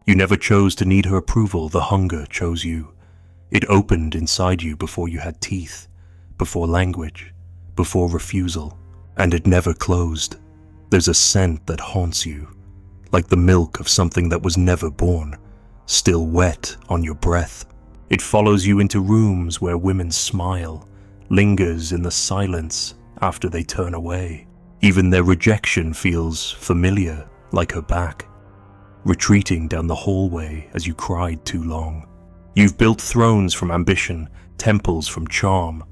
You never chose to need her approval, the hunger chose you. It opened inside you before you had teeth, before language, before refusal, and it never closed. There's a scent that haunts you, like the milk of something that was never born, still wet on your breath. It follows you into rooms where women smile, lingers in the silence after they turn away. Even their rejection feels familiar, like her back, retreating down the hallway as you cried too long. You've built thrones from ambition, temples from charm,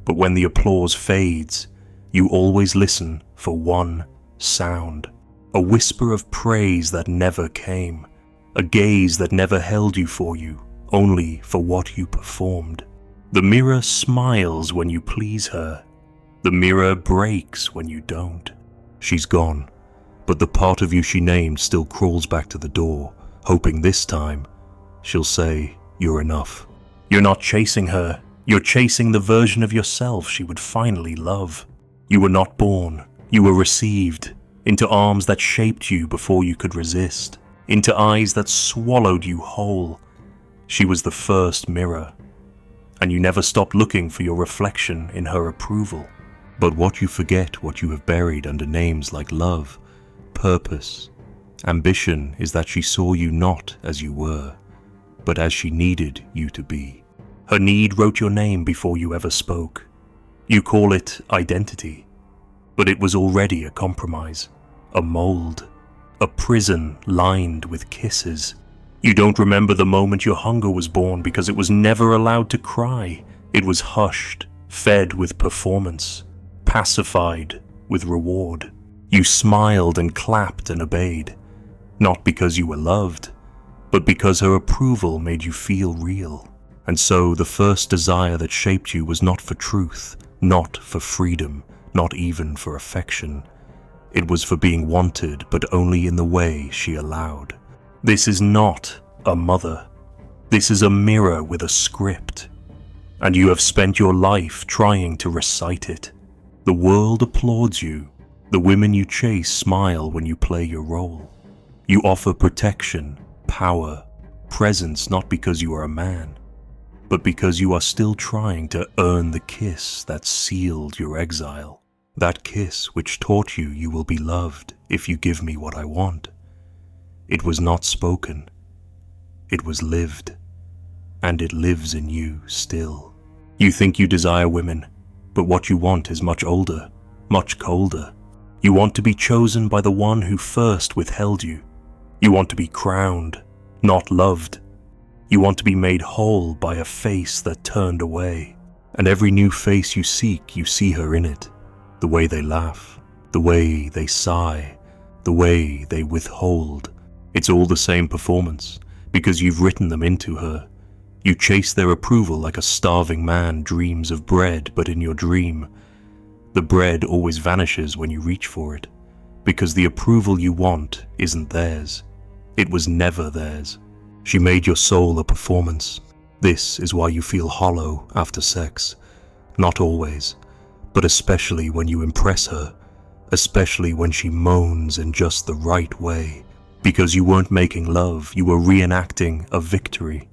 but when the applause fades, you always listen for one sound, a whisper of praise that never came, a gaze that never held you, only for what you performed. The mirror smiles when you please her. The mirror breaks when you don't. She's gone, but the part of you she named still crawls back to the door, hoping this time she'll say you're enough. You're not chasing her, you're chasing the version of yourself she would finally love. You were not born, you were received, into arms that shaped you before you could resist, into eyes that swallowed you whole. She was the first mirror, and you never stopped looking for your reflection in her approval. But what you forget, what you have buried under names like love, purpose, ambition, is that she saw you not as you were, but as she needed you to be. Her need wrote your name before you ever spoke. You call it identity, but it was already a compromise, a mold, a prison lined with kisses. You don't remember the moment your hunger was born because it was never allowed to cry. It was hushed, fed with performance, pacified with reward. You smiled and clapped and obeyed, not because you were loved, but because her approval made you feel real. And so the first desire that shaped you was not for truth, not for freedom, not even for affection. It was for being wanted, but only in the way she allowed. This is not a mother. This is a mirror with a script, and you have spent your life trying to recite it. The world applauds you. The women you chase smile when you play your role. You offer protection, power, presence, not because you are a man, but because you are still trying to earn the kiss that sealed your exile. That kiss which taught you you will be loved if you give me what I want. It was not spoken. It was lived, and it lives in you still. You think you desire women, but what you want is much older, much colder. You want to be chosen by the one who first withheld you. You want to be crowned, not loved. You want to be made whole by a face that turned away. And every new face you seek, you see her in it. The way they laugh, the way they sigh, the way they withhold. It's all the same performance, because you've written them into her. You chase their approval like a starving man dreams of bread, but in your dream, the bread always vanishes when you reach for it, because the approval you want isn't theirs. It was never theirs. She made your soul a performance. This is why you feel hollow after sex. Not always, but especially when you impress her, especially when she moans in just the right way. Because you weren't making love, you were reenacting a victory.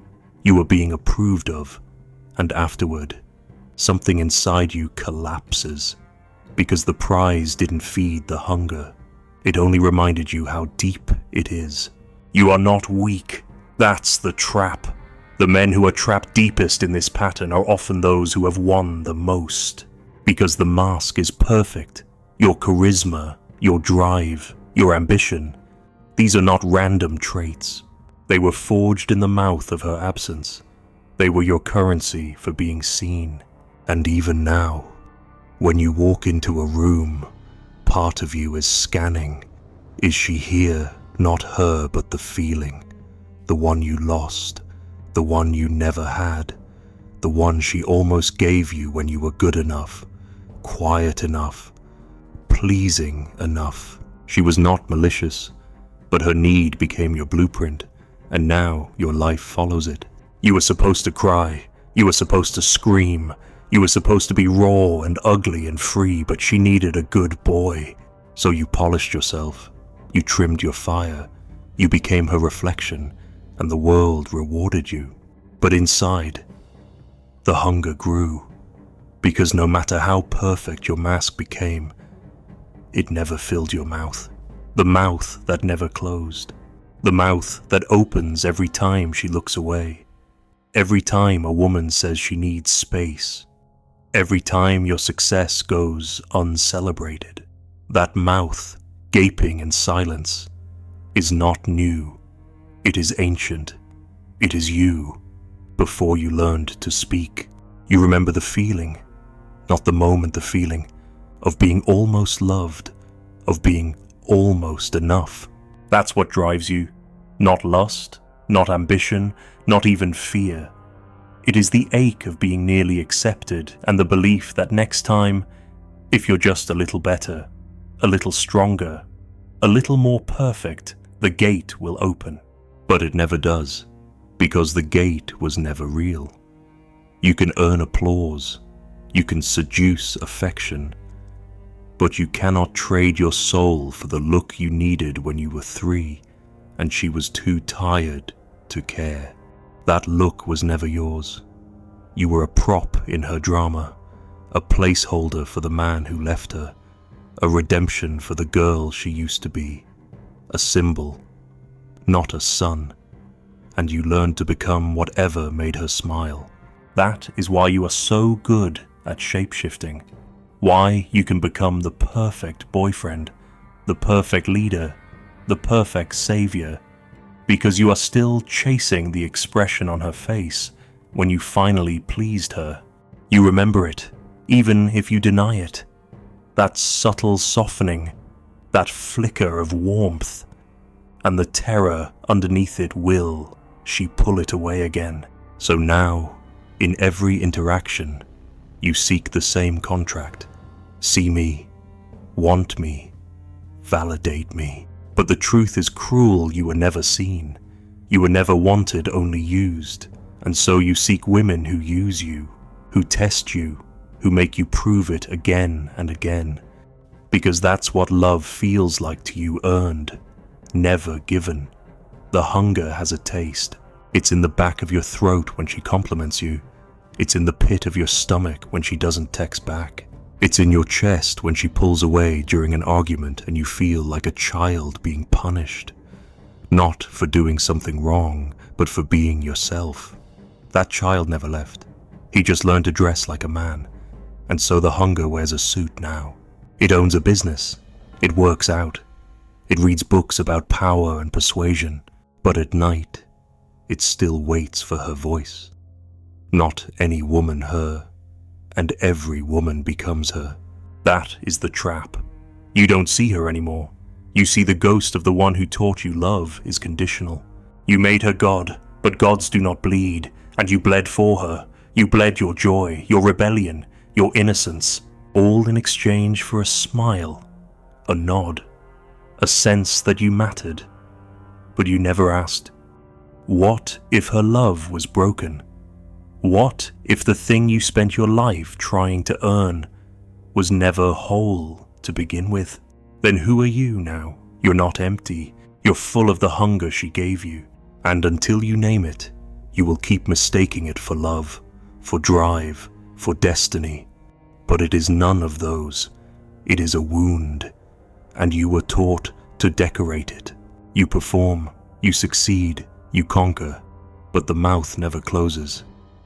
You were being approved of, and afterward, something inside you collapses. Because the prize didn't feed the hunger. It only reminded you how deep it is. You are not weak. That's the trap. The men who are trapped deepest in this pattern are often those who have won the most. Because the mask is perfect. Your charisma, your drive, your ambition. These are not random traits. They were forged in the mouth of her absence. They were your currency for being seen. And even now, when you walk into a room, part of you is scanning. Is she here? Not her, but the feeling. The one you lost. The one you never had. The one she almost gave you when you were good enough, quiet enough, pleasing enough. She was not malicious, but her need became your blueprint, and now your life follows it. You were supposed to cry. You were supposed to scream. You were supposed to be raw and ugly and free, but she needed a good boy. So you polished yourself. You trimmed your fire. You became her reflection, and the world rewarded you. But inside, the hunger grew, because no matter how perfect your mask became, it never filled your mouth. The mouth that never closed. The mouth that opens every time she looks away. Every time a woman says she needs space. Every time your success goes uncelebrated. That mouth, gaping in silence, is not new. It is ancient. It is you. Before you learned to speak, you remember the feeling, not the moment, the feeling of being almost loved, of being almost enough. That's what drives you. Not lust, not ambition, not even fear. It is the ache of being nearly accepted and the belief that next time, if you're just a little better, a little stronger, a little more perfect, the gate will open. But it never does, because the gate was never real. You can earn applause, you can seduce affection, but you cannot trade your soul for the look you needed when you were 3 and she was too tired to care. That look was never yours. You were a prop in her drama, a placeholder for the man who left her, a redemption for the girl she used to be, a symbol, not a son, and you learned to become whatever made her smile. That is why you are so good at shape-shifting, why you can become the perfect boyfriend, the perfect leader, the perfect savior, because you are still chasing the expression on her face when you finally pleased her. You remember it, even if you deny it. That subtle softening, that flicker of warmth, and the terror underneath it will she pull it away again. So now, in every interaction, you seek the same contract. See me, want me, validate me. But the truth is cruel. You were never seen. You were never wanted, only used. And so you seek women who use you, who test you, who make you prove it again and again. Because that's what love feels like to you, earned, never given. The hunger has a taste. It's in the back of your throat when she compliments you. It's in the pit of your stomach when she doesn't text back. It's in your chest when she pulls away during an argument and you feel like a child being punished. Not for doing something wrong, but for being yourself. That child never left. He just learned to dress like a man. And so the hunger wears a suit now. It owns a business. It works out. It reads books about power and persuasion. But at night, it still waits for her voice. Not any woman her, and every woman becomes her. That is the trap. You don't see her anymore. You see the ghost of the one who taught you love is conditional. You made her God, but gods do not bleed, and you bled for her. You bled your joy, your rebellion, your innocence, all in exchange for a smile, a nod, a sense that you mattered. But you never asked, what if her love was broken? What if the thing you spent your life trying to earn was never whole to begin with? Then who are you now? You're not empty. You're full of the hunger she gave you. And until you name it, you will keep mistaking it for love, for drive, for destiny. But it is none of those. It is a wound. And you were taught to decorate it. You perform, you succeed, you conquer. But the mouth never closes.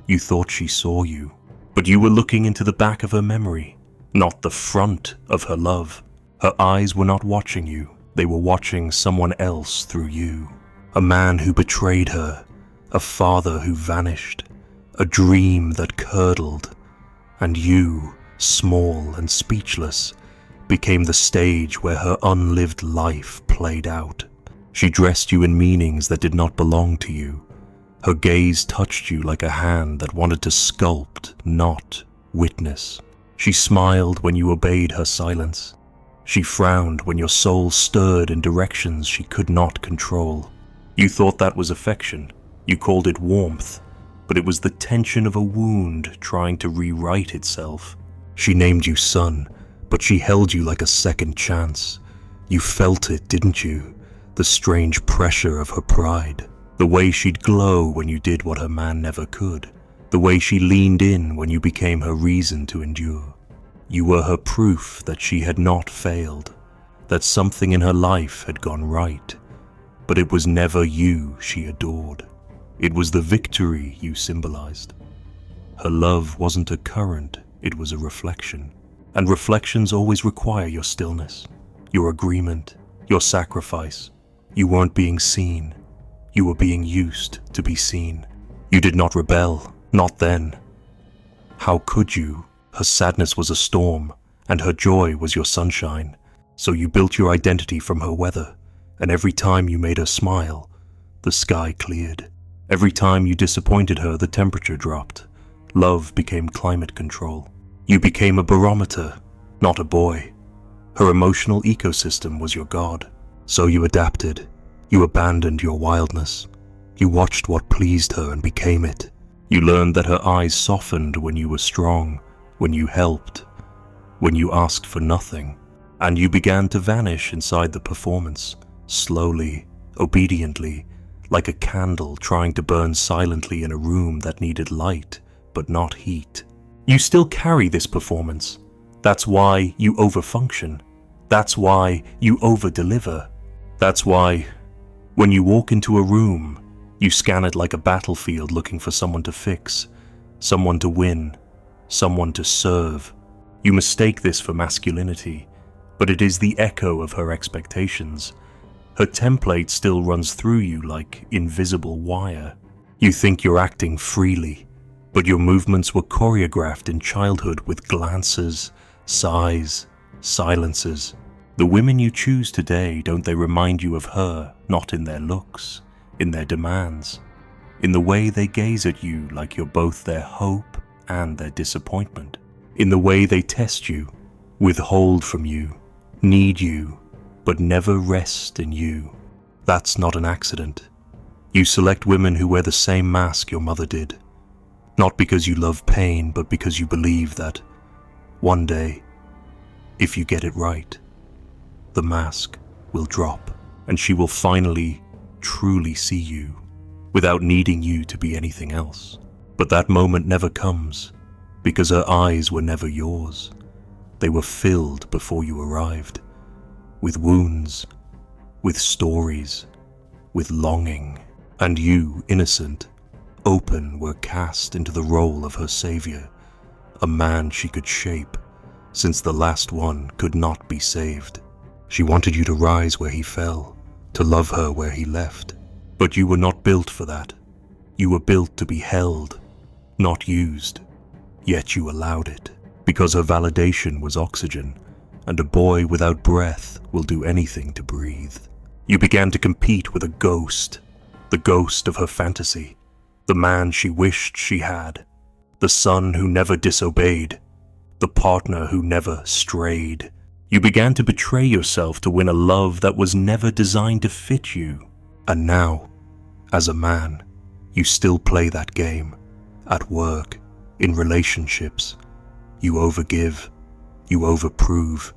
You thought she saw you, but you were looking into the back of her memory, not the front of her love. Her eyes were not watching you, they were watching someone else through you. A man who betrayed her, a father who vanished, a dream that curdled, and you, small and speechless, became the stage where her unlived life played out. She dressed you in meanings that did not belong to you. Her gaze touched you like a hand that wanted to sculpt, not witness. She smiled when you obeyed her silence. She frowned when your soul stirred in directions she could not control. You thought that was affection. You called it warmth, but it was the tension of a wound trying to rewrite itself. She named you son, but she held you like a second chance. You felt it, didn't you? the strange pressure of her pride, the way she'd glow when you did what her man never could, the way she leaned in when you became her reason to endure. You were her proof that she had not failed, that something in her life had gone right, but it was never you she adored. It was the victory you symbolized. Her love wasn't a current, it was a reflection. And reflections always require your stillness, your agreement, your sacrifice. You weren't being seen. You were being used to be seen. You did not rebel, not then. How could you? Her sadness was a storm, and her joy was your sunshine. So you built your identity from her weather, and every time you made her smile, the sky cleared. Every time you disappointed her, the temperature dropped. Love became climate control. You became a barometer, not a boy. Her emotional ecosystem was your god. So you adapted. You abandoned your wildness. You watched what pleased her and became it. You learned that her eyes softened when you were strong, when you helped, when you asked for nothing. And you began to vanish inside the performance, slowly, obediently, like a candle trying to burn silently in a room that needed light, but not heat. You still carry this performance. That's why you overfunction. That's why you overdeliver. That's why, when you walk into a room, you scan it like a battlefield looking for someone to fix, someone to win, someone to serve. You mistake this for masculinity, but it is the echo of her expectations. Her template still runs through you like invisible wire. You think you're acting freely, but your movements were choreographed in childhood with glances, sighs, silences. The women you choose today, don't they remind you of her, not in their looks, in their demands, in the way they gaze at you like you're both their hope and their disappointment, in the way they test you, withhold from you, need you, but never rest in you. That's not an accident. You select women who wear the same mask your mother did, not because you love pain, but because you believe that one day, if you get it right, the mask will drop and she will finally truly see you without needing you to be anything else. But that moment never comes because her eyes were never yours. They were filled before you arrived with wounds, with stories, with longing, and you, innocent, open, were cast into the role of her savior, a man she could shape, since the last one could not be saved. She wanted you to rise where he fell, to love her where he left. But you were not built for that. You were built to be held, not used. Yet you allowed it, because her validation was oxygen, and a boy without breath will do anything to breathe. You began to compete with a ghost, the ghost of her fantasy, the man she wished she had, the son who never disobeyed, the partner who never strayed. You began to betray yourself to win a love that was never designed to fit you. And now, as a man, you still play that game. At work, in relationships, you overgive, you overprove,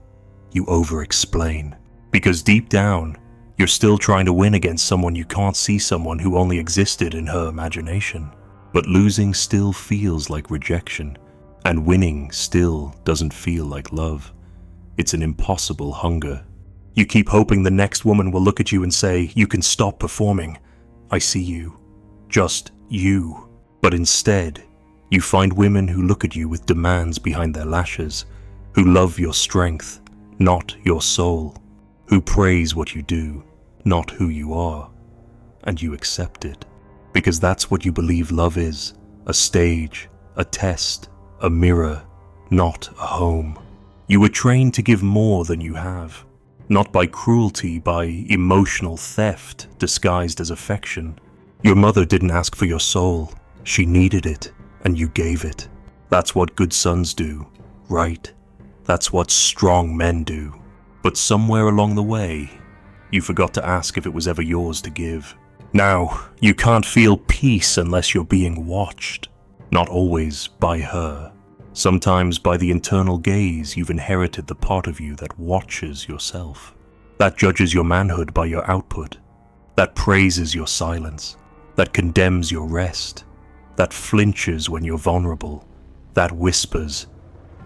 you over-explain. Because deep down, you're still trying to win against someone you can't see, someone who only existed in her imagination. But losing still feels like rejection, and winning still doesn't feel like love. It's an impossible hunger. You keep hoping the next woman will look at you and say, "You can stop performing. I see you. Just you." But instead, you find women who look at you with demands behind their lashes, who love your strength, not your soul, who praise what you do, not who you are, and you accept it. Because that's what you believe love is, a stage, a test, a mirror, not a home. You were trained to give more than you have, not by cruelty, by emotional theft disguised as affection. Your mother didn't ask for your soul, she needed it, and you gave it. That's what good sons do, right? That's what strong men do. But somewhere along the way, you forgot to ask if it was ever yours to give. Now, you can't feel peace unless you're being watched, not always by her. Sometimes by the internal gaze you've inherited, the part of you that watches yourself. that judges your manhood by your output, that praises your silence, that condemns your rest, that flinches when you're vulnerable, that whispers,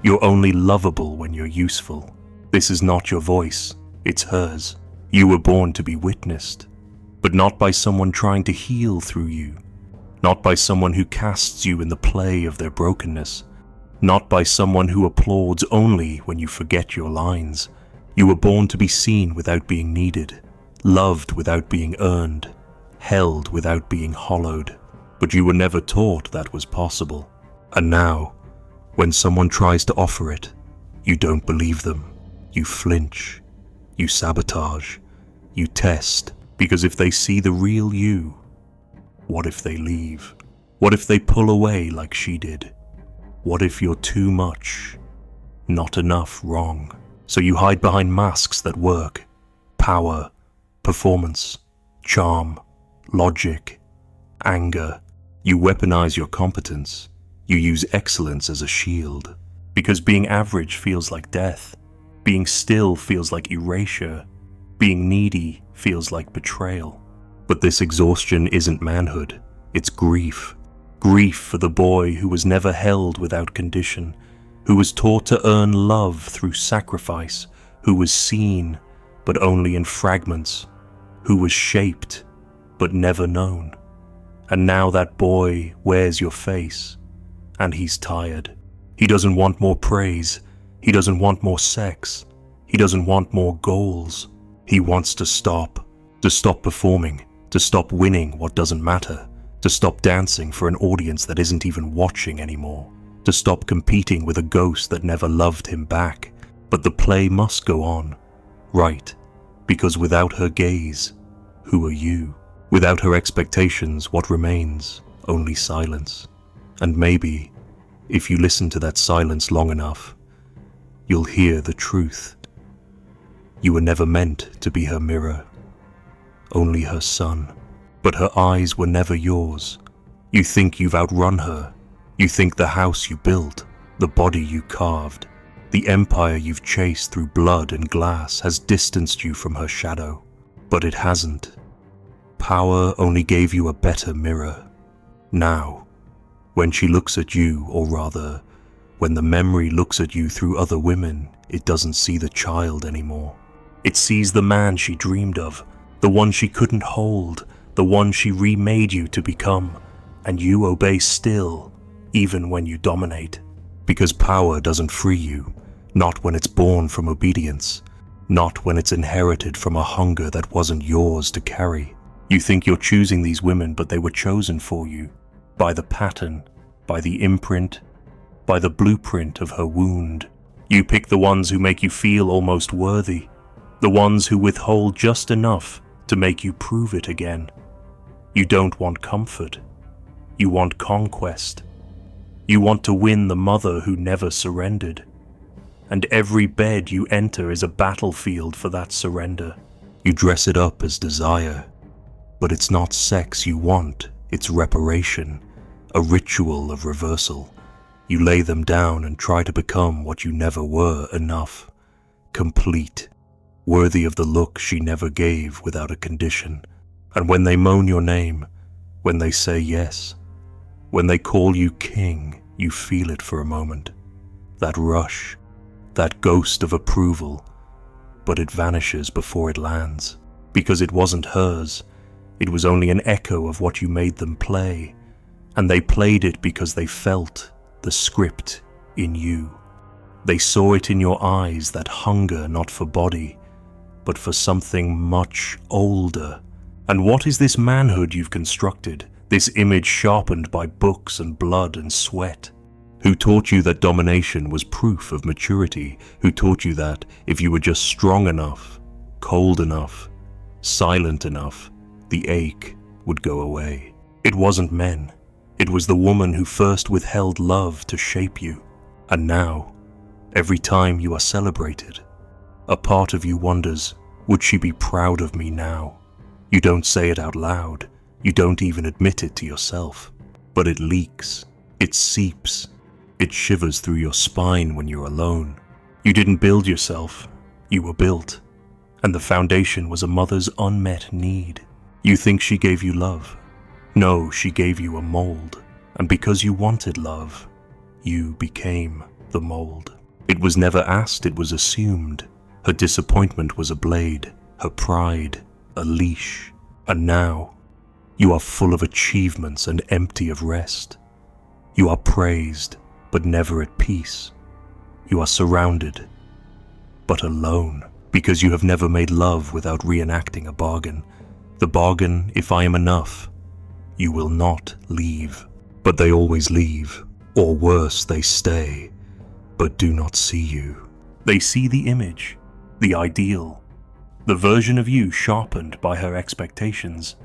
"You're only lovable when you're useful." This is not your voice, it's hers. You were born to be witnessed, but not by someone trying to heal through you, not by someone who casts you in the play of their brokenness, not by someone who applauds only when you forget your lines. You were born to be seen without being needed, loved without being earned, held without being hollowed, but you were never taught that was possible. And now, when someone tries to offer it, you don't believe them. You flinch, you sabotage, you test, because if they see the real you, what if they leave? What if they pull away like she did? What if you're too much, not enough wrong? So you hide behind masks that work: power, performance, charm, logic, anger. You weaponize your competence. You use excellence as a shield. Because being average feels like death. Being still feels like erasure. Being needy feels like betrayal. But this exhaustion isn't manhood, it's grief. Grief for the boy who was never held without condition, who was taught to earn love through sacrifice, who was seen, but only in fragments, who was shaped, but never known. And now that boy wears your face, and he's tired. He doesn't want more praise, he doesn't want more sex, he doesn't want more goals. He wants to stop performing, to stop winning what doesn't matter, to stop dancing for an audience that isn't even watching anymore, to stop competing with a ghost that never loved him back. But the play must go on, right? Because without her gaze, who are you? Without her expectations, what remains? Only silence. And maybe, if you listen to that silence long enough, you'll hear the truth. You were never meant to be her mirror, only her sun. But her eyes were never yours. You think you've outrun her. You think the house you built, the body you carved, the empire you've chased through blood and glass has distanced you from her shadow. But it hasn't. Power only gave you a better mirror. Now, when she looks at you, or rather, when the memory looks at you through other women, it doesn't see the child anymore. It sees the man she dreamed of, the one she couldn't hold, the one she remade you to become, and you obey still, even when you dominate. Because power doesn't free you, not when it's born from obedience, not when it's inherited from a hunger that wasn't yours to carry. You think you're choosing these women, but they were chosen for you, by the pattern, by the imprint, by the blueprint of her wound. You pick the ones who make you feel almost worthy, the ones who withhold just enough to make you prove it again. You don't want comfort. You want conquest. You want to win the mother who never surrendered. And every bed you enter is a battlefield for that surrender. You dress it up as desire. But it's not sex you want, it's reparation, a ritual of reversal. You lay them down and try to become what you never were enough. Complete. Worthy of the look she never gave without a condition. And when they moan your name, when they say yes, when they call you king, you feel it for a moment. That rush, that ghost of approval, but it vanishes before it lands. Because it wasn't hers, it was only an echo of what you made them play. And they played it because they felt the script in you. They saw it in your eyes, that hunger not for body, but for something much older. And what is this manhood you've constructed, this image sharpened by books and blood and sweat? Who taught you that domination was proof of maturity? Who taught you that if you were just strong enough, cold enough, silent enough, the ache would go away? It wasn't men. It was the woman who first withheld love to shape you. And now, every time you are celebrated, a part of you wonders, would she be proud of me now? You don't say it out loud. You don't even admit it to yourself. But it leaks. It seeps. It shivers through your spine when you're alone. You didn't build yourself. You were built. and the foundation was a mother's unmet need. You think she gave you love? No, she gave you a mold, and because you wanted love, you became the mold. It was never asked, it was assumed. Her disappointment was a blade, her pride a leash, and now you are full of achievements and empty of rest. You are praised, but never at peace. You are surrounded, but alone, because you have never made love without reenacting a bargain. The bargain, if I am enough, you will not leave. But they always leave, or worse, they stay, but do not see you. They see the image, the ideal, the version of you sharpened by her expectations,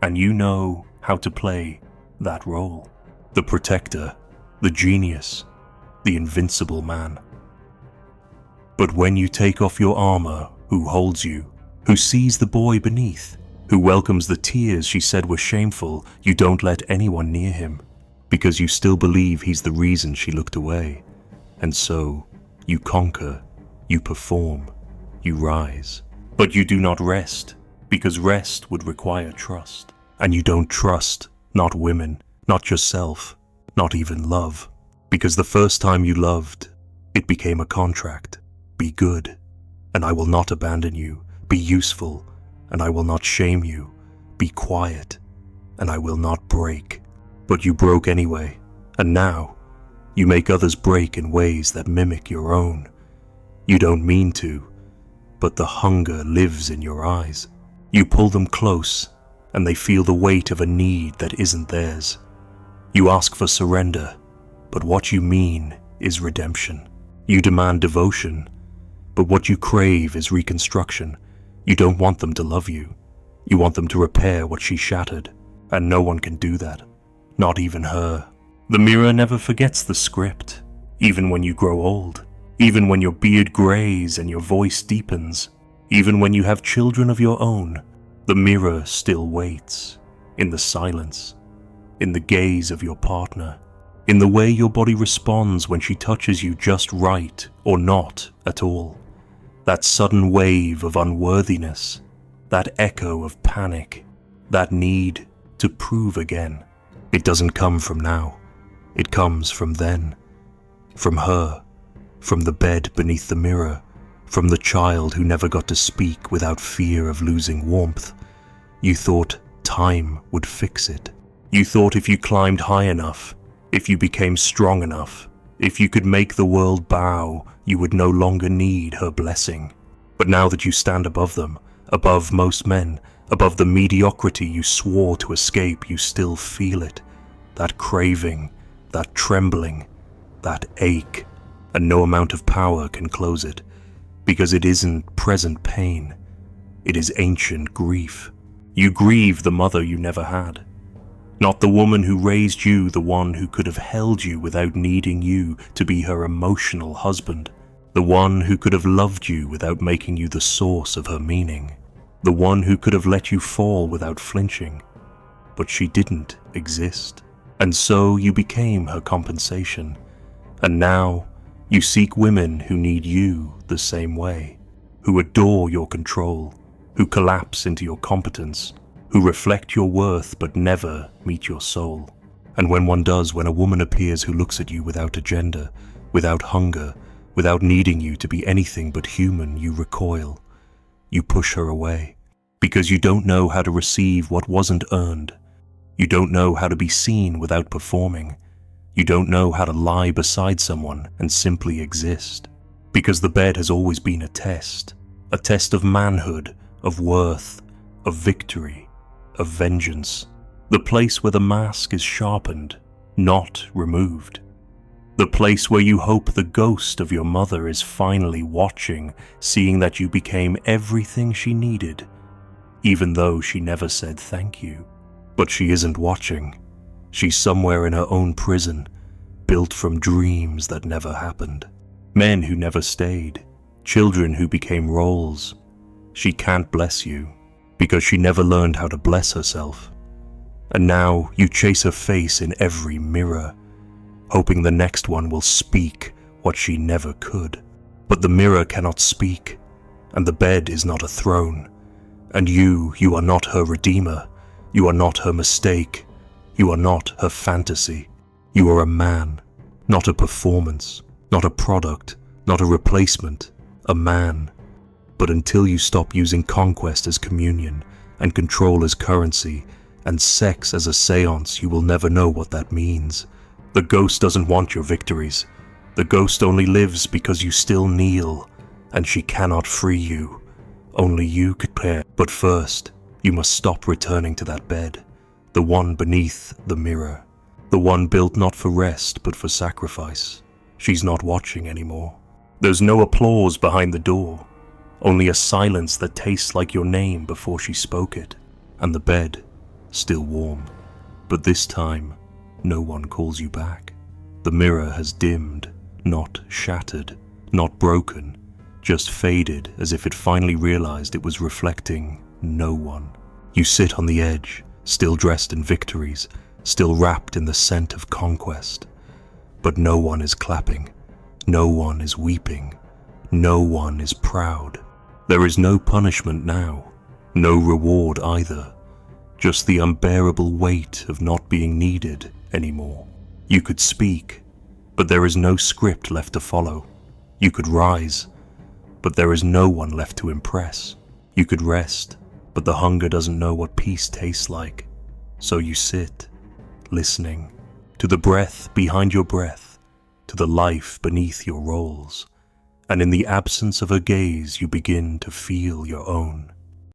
and you know how to play that role. The protector, the genius, the invincible man. But when you take off your armor, who holds you, who sees the boy beneath, who welcomes the tears she said were shameful, you don't let anyone near him, because you still believe he's the reason she looked away. And so, you conquer, you perform, you rise. But you do not rest, because rest would require trust. And you don't trust, not women, not yourself, not even love. Because the first time you loved, it became a contract. Be good, and I will not abandon you. Be useful, and I will not shame you. Be quiet, and I will not break. But you broke anyway, and now you make others break in ways that mimic your own. You don't mean to, but the hunger lives in your eyes. You pull them close, and they feel the weight of a need that isn't theirs. You ask for surrender, but what you mean is redemption. You demand devotion, but what you crave is reconstruction. You don't want them to love you. You want them to repair what she shattered, and no one can do that, not even her. The mirror never forgets the script, even when you grow old, even when your beard grays and your voice deepens, even when you have children of your own. The mirror still waits, in the silence, in the gaze of your partner, in the way your body responds when she touches you just right or not at all. That sudden wave of unworthiness, that echo of panic, that need to prove again. It doesn't come from now. It comes from then, from her, from the bed beneath the mirror, from the child who never got to speak without fear of losing warmth. You thought time would fix it. You thought if you climbed high enough, if you became strong enough, if you could make the world bow, you would no longer need her blessing. But now that you stand above them, above most men, above the mediocrity you swore to escape, you still feel it. That craving, that trembling, that ache, and no amount of power can close it, because it isn't present pain, it is ancient grief. You grieve the mother you never had, not the woman who raised you, the one who could have held you without needing you to be her emotional husband, the one who could have loved you without making you the source of her meaning, the one who could have let you fall without flinching, but she didn't exist. And so you became her compensation, and now you seek women who need you the same way, who adore your control, who collapse into your competence, who reflect your worth but never meet your soul. And when one does, when a woman appears who looks at you without agenda, without hunger, without needing you to be anything but human, you recoil. You push her away, because you don't know how to receive what wasn't earned. You don't know how to be seen without performing. You don't know how to lie beside someone and simply exist. Because the bed has always been a test of manhood, of worth, of victory, of vengeance. The place where the mask is sharpened, not removed. The place where you hope the ghost of your mother is finally watching, seeing that you became everything she needed, even though she never said thank you. But she isn't watching. She's somewhere in her own prison, built from dreams that never happened. Men who never stayed, children who became roles. She can't bless you, because she never learned how to bless herself. And now you chase her face in every mirror, hoping the next one will speak what she never could. But the mirror cannot speak, and the bed is not a throne. And you are not her redeemer. You are not her mistake. You are not her fantasy. You are a man, not a performance, not a product, not a replacement, a man. But until you stop using conquest as communion, and control as currency, and sex as a seance, you will never know what that means. The ghost doesn't want your victories. The ghost only lives because you still kneel, and she cannot free you. Only you could pay. But first, you must stop returning to that bed, the one beneath the mirror, the one built not for rest but for sacrifice. She's not watching anymore. There's no applause behind the door, only a silence that tastes like your name before she spoke it, and the bed, still warm. But this time, no one calls you back. The mirror has dimmed, not shattered, not broken, just faded as if it finally realized it was reflecting no one. You sit on the edge, still dressed in victories, still wrapped in the scent of conquest. But no one is clapping, no one is weeping, no one is proud. There is no punishment now, no reward either, just the unbearable weight of not being needed anymore. You could speak, but there is no script left to follow. You could rise, but there is no one left to impress. You could rest, but the hunger doesn't know what peace tastes like. So you sit, listening, to the breath behind your breath, to the life beneath your rolls, and in the absence of her gaze you begin to feel your own.